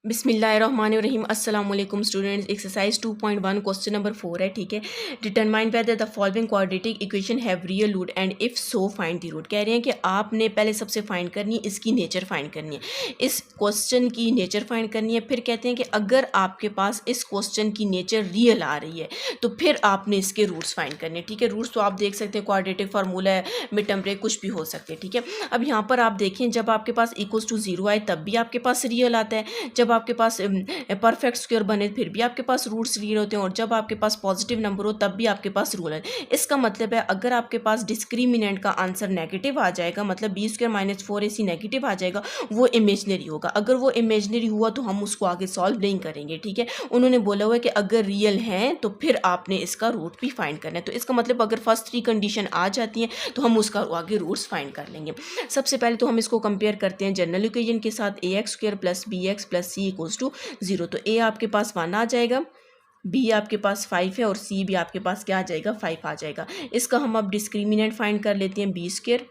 बिस्मिल्लाहिर्रहमानिर्रहीम अस्सलाम वालेकुम स्टूडेंट्स। एक्सरसाइज 2.1 क्वेश्चन नंबर 4 है। ठीक है, determine whether the following quadratic equation have real root and if so find the root. कह रहे हैं कि आपने पहले सबसे फाइंड करनी है इसकी नेचर फाइंड करनी है, इस क्वेश्चन की नेचर फाइंड करनी है। फिर कहते हैं कि अगर आपके पास इस क्वेश्चन की नेचर रियल आ रही है तो फिर आपने इसके रूट्स फाइंड करने। ठीक है, रूट्स तो आप देख सकते हैं, क्वाड्रेटिक फार्मूला है, मिड टर्म ब्रेक, कुछ भी हो सकते हैं। ठीक है, अब यहाँ पर आप देखें, जब आपके पास इक्वल्स टू 0 आए तब भी आपके पास रियल आता है, जब आपके पास परफेक्ट स्क्वायर बने फिर भी आपके पास रूट्स रियल होते हैं, और जब आपके पास पॉजिटिव नंबर हो तब भी आपके पास रूल है। इसका मतलब है अगर आपके पास डिस्क्रिमिनेंट का आंसर नेगेटिव आ जाएगा, मतलब B square minus 4ac negative आ जाएगा, वो इमेजनरी होगा। अगर वो इमेजनरी हुआ तो हम उसको आगे सॉल्व नहीं करेंगे। ठीक है, उन्होंने बोला हुआ है कि अगर रियल हैं तो फिर आपने इसका रूट भी फाइंड करना है। तो इसका मतलब अगर फर्स्ट 3 कंडीशन आ जाती हैं तो हम उसका आगे रूट्स फाइंड कर लेंगे। सबसे पहले तो हम इसको कंपेयर करते हैं जनरल इक्वेशन के साथ, A X square plus B X plus C equals to 0। तो ए आपके पास 1 आ जाएगा, बी आपके पास 5 है और सी भी आपके पास क्या आ जाएगा, 5 आ जाएगा। इसका हम अब डिस्क्रिमिनेंट फाइंड कर लेते हैं, B square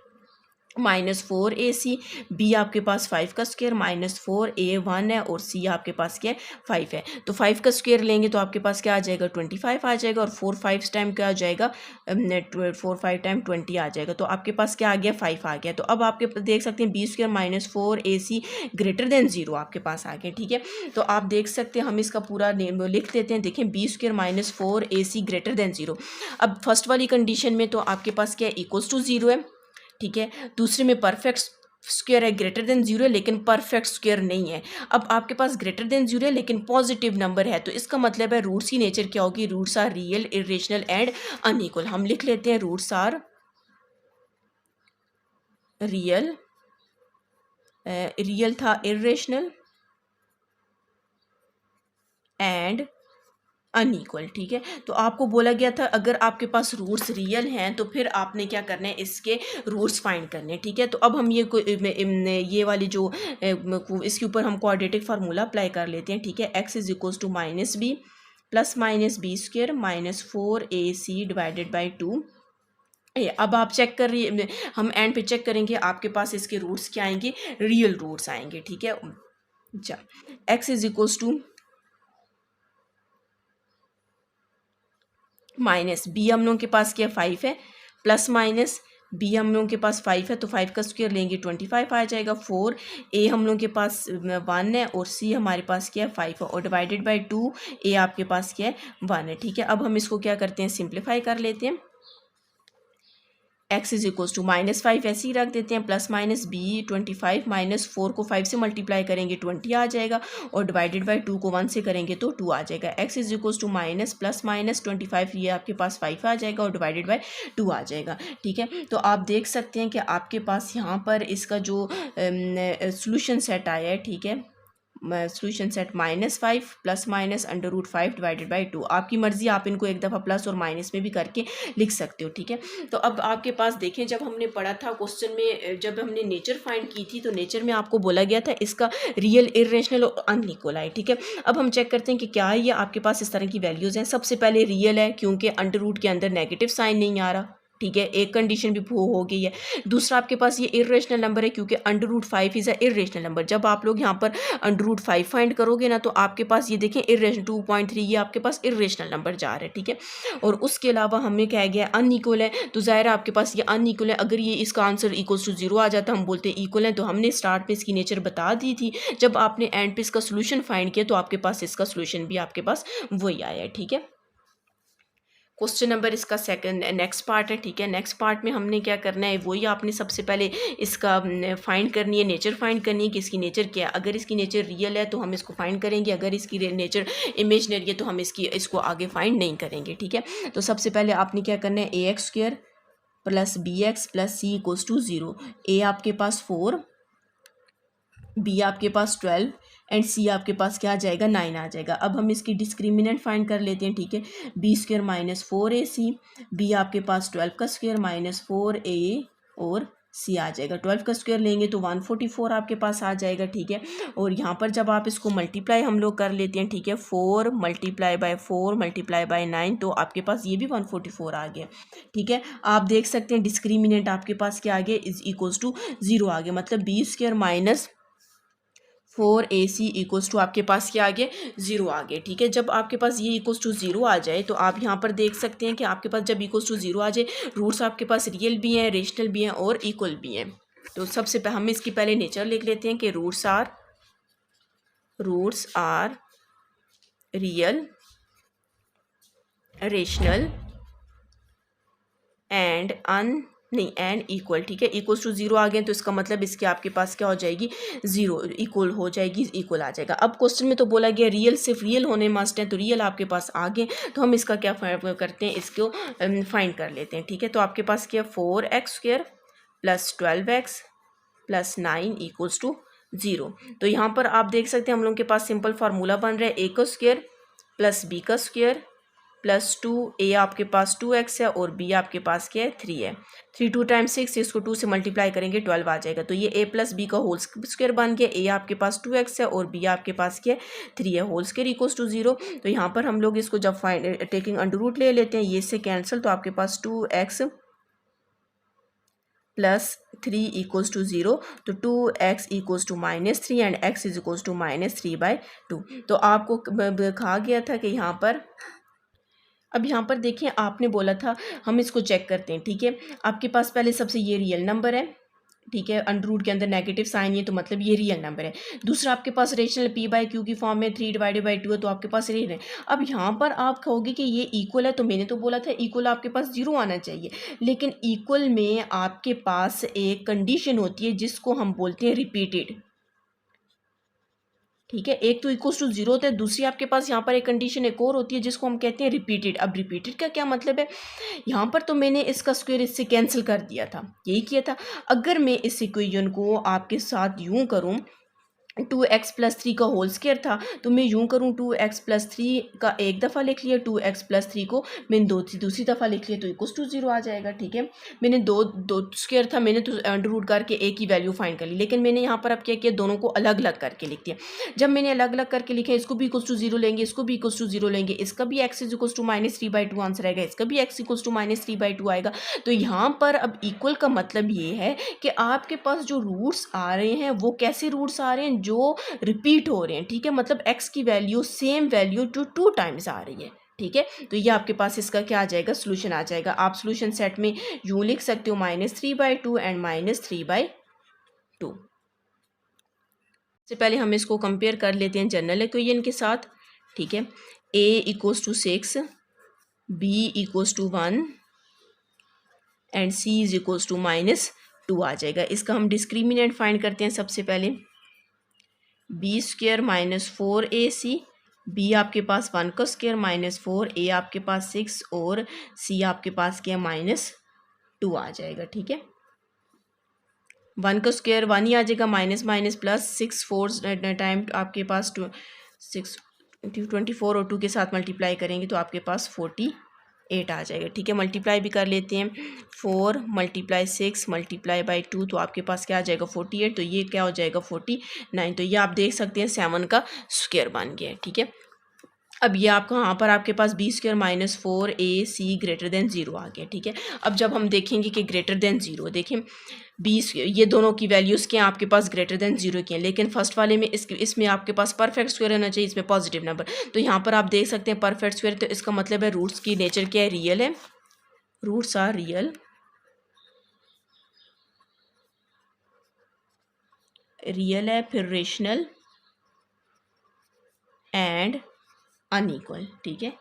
minus 4ac, B आपके पास 5 का स्क्वायर माइनस 4a 1 है और सी आपके पास क्या है, 5 है। तो 5 का स्क्वायर लेंगे तो आपके पास क्या आ जाएगा, 25 आ जाएगा, और 4 5 टाइम क्या आ जाएगा, 4 5 टाइम 20 आ जाएगा। तो आपके पास क्या आ गया, 5 आ गया। तो अब आपके देख सकते हैं B square minus 4ac greater than 0 आपके पास आ गया। ठीक है, तो आप देख सकते हैं, हम इसका पूरा लिख देते हैं। देखें, B square minus 4ac greater than 0। अब फर्स्ट वाली कंडीशन में तो आपके पास क्या है, इक्वल्स टू 0 है। ठीक है, दूसरे में परफेक्ट स्क्वायर है, ग्रेटर देन 0 है लेकिन परफेक्ट स्क्वायर नहीं है। अब आपके पास ग्रेटर देन 0 है लेकिन पॉजिटिव नंबर है, तो इसका मतलब है रूट्स की नेचर क्या होगी, roots are real, irrational and unequal. हम लिख लेते हैं रूट्स आर रियल, रियल था इरेशनल एंड अनइक्वल। ठीक है, तो आपको बोला गया था अगर आपके पास रूट्स रियल हैं तो फिर आपने क्या करना है, इसके रूट्स फाइंड करने हैं। ठीक है, तो अब हम ये वाली जो इसके ऊपर हम क्वाड्रेटिक फार्मूला अप्लाई कर लेते हैं। ठीक है, X is equals to minus B plus minus B square minus 4ac divided by 2। अब आप चेक कर रही, हम एंड पे चेक करेंगे आपके पास इसके रूट्स क्या आएंगे, रियल रूट्स आएंगे। ठीक है, अच्छा, X is equals to minus B हम लोगों के पास क्या 5 है, प्लस माइनस बी हम लोगों के पास 5 है तो 5 का स्क्वायर लेंगे 25 आ जाएगा। 4 ए हम लोगों के पास 1 है और सी हमारे पास क्या है, 5 है, और डिवाइडेड बाई 2 ए आपके पास क्या है, 1 है। ठीक है, अब हम इसको क्या करते हैं, सिंप्लीफाई कर लेते हैं। X is equals to minus 5 ऐसे ही रख देते हैं, प्लस माइनस बी 25 माइनस 4 को 5 से मल्टीप्लाई करेंगे 20 आ जाएगा, और डिवाइडेड बाई 2 को 1 से करेंगे तो 2 आ जाएगा। X is equals to minus plus minus 25, ये आपके पास 5 आ जाएगा और डिवाइडेड बाई 2 आ जाएगा। ठीक है, तो आप देख सकते हैं कि आपके पास यहाँ पर इसका जो सोल्यूशन सेट आया है, ठीक है, solution set -5 plus minus √5 divided by 2। आपकी मर्जी, आप इनको एक दफ़ा प्लस और माइनस में भी करके लिख सकते हो। ठीक है, तो अब आपके पास देखें, जब हमने पढ़ा था क्वेश्चन में, जब हमने नेचर फाइंड की थी तो नेचर में आपको बोला गया था इसका रियल, इरेशनल और अनइक्वल है। ठीक है, अब हम चेक करते हैं कि क्या ये आपके पास इस तरह की वैल्यूज़ हैं। सबसे पहले रियल है क्योंकि √ के अंदर नेगेटिव साइन नहीं आ रहा। ठीक है, एक कंडीशन भी हो गई है। दूसरा, आपके पास ये इरेशनल नंबर है क्योंकि √5 इज़ अ इरेशनल नंबर। जब आप लोग यहाँ पर √5 फाइंड करोगे ना तो आपके पास ये देखें इरेशनल 2.3, ये आपके पास इरेशनल नंबर जा रहा है। ठीक है, और उसके अलावा हमें कहा गया अनइक्वल है, तो ज़ाहिर है आपके पास ये अनइक्वल है। अगर ये इसका आंसर इक्वल्स टू 0 आ जाता, हम बोलते इक्वल है, तो हमने स्टार्ट में इसकी नेचर बता दी थी। जब आपने एंड पे इसका सोल्यूशन फाइंड किया तो आपके पास इसका सोल्यूशन भी आपके पास वही आया है। ठीक है, क्वेश्चन नंबर इसका सेकंड नेक्स्ट पार्ट है। ठीक है, नेक्स्ट पार्ट में हमने क्या करना है, वही आपने सबसे पहले इसका फाइंड करनी है, नेचर फाइंड करनी है कि इसकी नेचर क्या है। अगर इसकी नेचर रियल है तो हम इसको फाइंड करेंगे, अगर इसकी नेचर इमेजनरी है तो हम इसको आगे फाइंड नहीं करेंगे। ठीक है, तो सबसे पहले आपने क्या करना है, ax² plus bx plus c equals to 0। A आपके पास 4, बी आपके पास 12 एंड सी आपके पास क्या आ जाएगा, 9 आ जाएगा। अब हम इसकी डिस्क्रिमिनेंट फाइंड कर लेते हैं। ठीक है, B square minus 4ac, B आपके पास 12 का स्क्वायर माइनस 4a और सी आ जाएगा। 12 का स्क्वायर लेंगे तो 144 आपके पास आ जाएगा। ठीक है, और यहाँ पर जब आप इसको मल्टीप्लाई हम लोग कर लेते हैं, ठीक है, 4 मल्टीप्लाई बाय 4 मल्टीप्लाई बाय 9, तो आपके पास ये भी 144 आ गया। ठीक है, आप देख सकते हैं डिस्क्रिमिनेंट आपके पास क्या आ गया, इज इक्वल्स टू 0 आ गया, मतलब B square minus 4ac equals to आपके पास क्या आ गया, 0 आ गया। ठीक है, जब आपके पास ये इक्वल्स टू 0 आ जाए तो आप यहाँ पर देख सकते हैं कि आपके पास जब इक्वल्स टू 0 आ जाए, रूट्स आपके पास रियल भी हैं, रेशनल भी हैं और इक्वल भी हैं। तो सबसे पहले हम इसकी पहले नेचर लिख लेते हैं कि roots are real, rational and and equal. ठीक है, इक्वल्स टू 0 आ गए तो इसका मतलब इसके आपके पास क्या हो जाएगी, 0 इक्वल हो जाएगी, इक्वल आ जाएगा। अब क्वेश्चन में तो बोला गया रियल, सिर्फ रियल होने मस्ट है, तो रियल आपके पास आ गए तो हम इसका क्या करते हैं, इसको फाइंड कर लेते हैं। ठीक है, तो आपके पास क्या 4x² plus 12x plus 9 equals to 0। तो यहाँ पर आप देख सकते हैं हम लोग के पास सिंपल फार्मूला बन रहा है a का स्क्वायर प्लस b का स्क्वायर प्लस 2, a आपके पास 2x है और b आपके पास क्या है, 3 है। 3 2 टाइम्स 6, इसको 2 से मल्टीप्लाई करेंगे 12 आ जाएगा। तो ये a प्लस b का होल स्क्वायर बन गया। a आपके पास 2x है और b आपके पास क्या है, 3 है। Whole square equals to 0। तो यहाँ पर हम लोग इसको जब टेकिंग अंडर रूट ले लेते हैं, ये से कैंसिल, तो आपके पास 2x प्लस 3 इक्वल्स टू 0। तो 2x equals to -3 and x is equals to -3/2। तो आपको कहा गया था कि यहाँ पर, अब यहाँ पर देखिए आपने बोला था, हम इसको चेक करते हैं। ठीक है, आपके पास पहले सबसे ये रियल नंबर है। ठीक है, अंडर रूट के अंदर नेगेटिव साइन है तो मतलब ये रियल नंबर है। दूसरा आपके पास रेशनल p/q की फॉर्म में 3/2 है तो आपके पास रियल है। अब यहाँ पर आप कहोगे कि ये इक्वल है, तो मैंने तो बोला था इक्वल आपके पास 0 आना चाहिए, लेकिन इक्वल में आपके पास एक कंडीशन होती है जिसको हम बोलते हैं रिपीटेड। ठीक है, एक तो इक्वल्स टू 0 होता है, दूसरी आपके पास यहाँ पर एक कंडीशन एक और होती है जिसको हम कहते हैं रिपीटेड। अब रिपीटेड का क्या मतलब है, यहाँ पर तो मैंने इसका स्क्वायर इससे कैंसिल कर दिया था, यही किया था। अगर मैं इस इक्वेशन को आपके साथ यूं करूँ, 2x प्लस 3 का होल स्क्वायर था, तो मैं यूं करूँ 2x प्लस 3 का एक दफ़ा लिख लिया, 2x प्लस 3 को मैंने दूसरी दफ़ा लिख लिया, तो इक्वल्स टू 0 आ जाएगा। ठीक है, मैंने दो स्क्वायर था, मैंने तो अंडर रूट करके एक ही वैल्यू फाइंड कर ली, लेकिन मैंने यहाँ पर अब क्या किया, दोनों को अलग अलग करके लिख दिया। जब मैंने अलग अलग करके लिखा, इसको भी इक्वल्स टू 0 लेंगे, इसको भी इक्वल्स टू 0 लेंगे, इसका भी x is equals to -3/2 answer आएगा, इसका भी x इक्वल्स टू -3/2 आएगा। तो यहाँ पर अब इक्वल का मतलब ये है कि आपके पास जो रूट्स आ रहे हैं वो कैसे रूट्स आ रहे हैं, जो रिपीट हो रहे हैं। ठीक है, मतलब x की वैल्यू सेम वैल्यू 2 टाइम्स आ रही है। ठीक है, तो ये आपके पास इसका क्या आ जाएगा, सोल्यूशन आ जाएगा। आप सोल्यूशन सेट में यूं लिख सकते हो -3/2 एंड -3/2। से पहले हम इसको कंपेयर कर लेते हैं जनरल इक्वेशन के साथ। ठीक है, a equals to 6, b equals to 1 and c is equals to -2 आ जाएगा। इसका हम डिस्क्रिमिनेंट फाइंड करते हैं। सबसे पहले b² -4ac, b आपके पास 1 का स्क्वायर -4, a आपके पास 6 और c आपके पास क्या -2 आ जाएगा। ठीक है, 1 का स्क्वायर 1 ही आ जाएगा, माइनस माइनस प्लस 6 4 टाइम आपके पास 24 और 2 के साथ मल्टीप्लाई करेंगे तो आपके पास 48 आ जाएगा। ठीक है, मल्टीप्लाई भी कर लेते हैं, 4 × 6 × 2 तो आपके पास क्या आ जाएगा 48, तो ये क्या हो जाएगा 49। तो ये आप देख सकते हैं 7 का स्क्वायर बन गया है। ठीक है, अब ये आपका यहाँ पर आपके पास b² -4ac ग्रेटर देन 0 आ गया। ठीक है, अब जब हम देखेंगे कि ग्रेटर देन 0, देखें ये दोनों की वैल्यूज़ क्या हैं आपके पास ग्रेटर देन 0 की हैं, लेकिन फर्स्ट वाले में इसमें आपके पास परफेक्ट स्क्वायर होना चाहिए, इसमें पॉजिटिव नंबर। तो यहाँ पर आप देख सकते हैं परफेक्ट स्क्वायर, तो इसका मतलब है रूट्स की नेचर क्या है, रियल है, रूट्स आर रियल है, फिर रेशनल एंड अनइक्वल। ठीक है,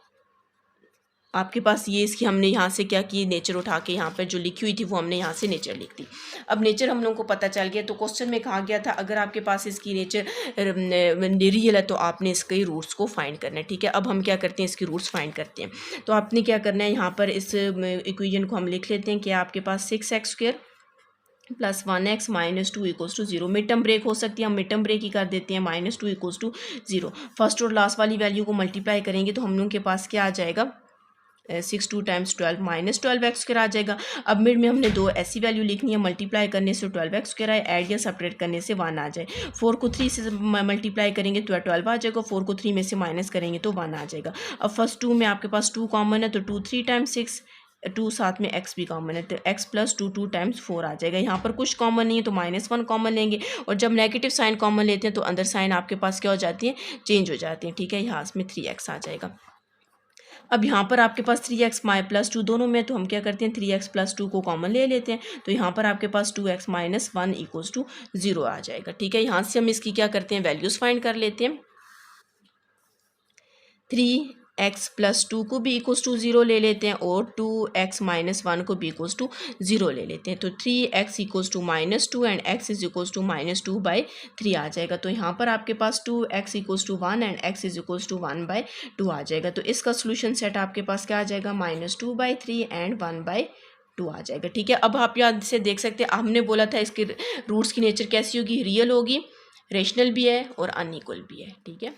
आपके पास ये इसकी हमने यहाँ से क्या की, नेचर उठा के यहाँ पर जो लिखी हुई थी वो हमने यहाँ से नेचर लिख दी। अब नेचर हम लोगों को पता चल गया, तो क्वेश्चन में कहा गया था अगर आपके पास इसकी नेचर रियल है तो आपने इसके रूट्स को फाइंड करना है। ठीक है, अब हम क्या करते हैं, इसके रूट्स फाइंड करते हैं। तो आपने क्या करना है, यहाँ पर इस इक्वेशन को हम लिख लेते हैं कि आपके पास 6x² plus 1x -2 equals to 0। Mid term break हो सकती है, हम मिड टर्म ब्रेक ही कर देते हैं, -2 इक्वल्स टू 0। फर्स्ट और लास्ट वाली वैल्यू को मल्टीप्लाई करेंगे तो हम लोगों के पास क्या आ जाएगा, 6 2 टाइम्स 12 -12x² आ जाएगा। अब मिड में हमने दो ऐसी वैल्यू लिखनी है, मल्टीप्लाई करने से 12x² आए, ऐड या सेपरेट करने से 1 आ जाए। 4 को 3 से मल्टीप्लाई करेंगे तो 12 आ जाएगा, 4 को 3 में से माइनस करेंगे तो 1 आ जाएगा। अब फर्स्ट 2 में आपके पास 2 कॉमन है, तो 2 3 टाइम्स 6 2 साथ में x भी कॉमन है, तो x प्लस 2 टाइम्स 4 आ जाएगा। यहाँ पर कुछ कॉमन नहीं है तो -1 कॉमन लेंगे, और जब नेगेटिव साइन कॉमन लेते हैं तो अंदर साइन आपके पास क्या हो जाती है, चेंज हो जाती है। ठीक है, यहाँ में 3x आ जाएगा। अब यहाँ पर आपके पास 3x +2 दोनों में, तो हम क्या करते हैं 3x +2 को कॉमन ले लेते हैं, तो यहाँ पर आपके पास 2x - 1 = 0 आ जाएगा। ठीक है, यहाँ से हम इसकी क्या करते हैं, वैल्यूज़ फाइंड कर लेते हैं। 3x +2 को भी = 0 ले लेते हैं, और 2x - 1 को भी = 0 ले लेते हैं, तो 3x = -2 एंड x = -2/3 आ जाएगा। तो यहाँ पर आपके पास 2x = 1 एंड x = 1/2 आ जाएगा। तो इसका सोल्यूशन सेट आपके पास क्या आ जाएगा, -2/3 एंड 1/2 आ जाएगा। ठीक है, अब आप यहाँ से देख सकते हैं, हमने बोला था इसके रूट्स की नेचर कैसी होगी, रियल होगी, रेशनल भी है और अनइक्वल भी है। ठीक है।